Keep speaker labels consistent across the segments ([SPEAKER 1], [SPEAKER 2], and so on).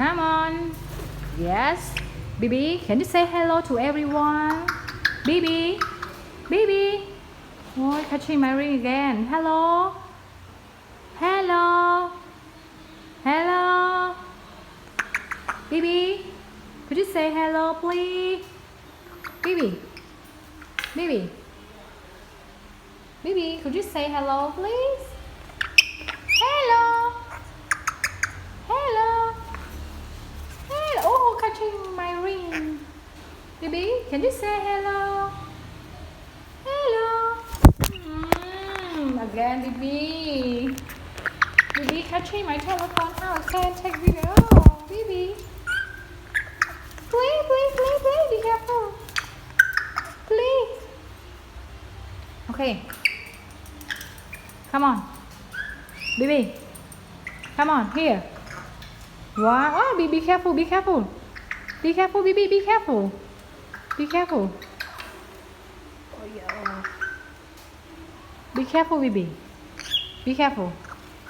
[SPEAKER 1] Come on. Yes. Bibi, can you say hello to everyone? Bibi. Bibi. Oh, catching my ring again. Hello. Hello. Hello. Bibi. Could you say hello, please? Bibi. Bibi. Bibi, could you say hello, please? Hello. Hello. Hello. Oh, catching my ring. Bibi, can you say hello? Hello. Again, Bibi. Bibi catching my telephone. How I can't take video. Bibi. Please. Be careful. Please. Okay. Come on. Bibi. Come on, here. Wow. Oh, be careful. Be careful, Bibi. Be careful. Be careful. Oh, yeah. Be careful, Bibi. Be careful.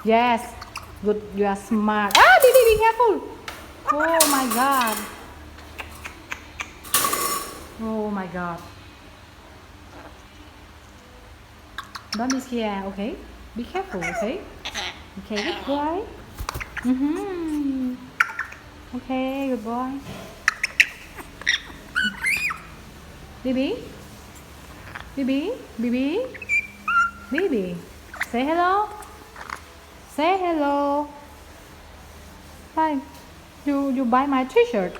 [SPEAKER 1] Yes. Good. You are smart. Ah, Bibi, be careful. Oh my God. Oh my God. Don't be scared, okay? Be careful, okay? Okay, good boy. Okay, good boy. Bibi? Bibi? Bibi? Bibi? Say hello. Say hello. Hi. You buy my t-shirt.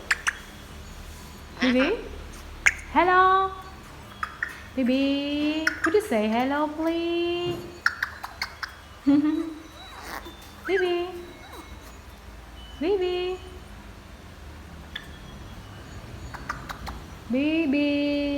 [SPEAKER 1] Bibi? Hello. Bibi, could you say hello, please? Bibi. Bibi. Bibi.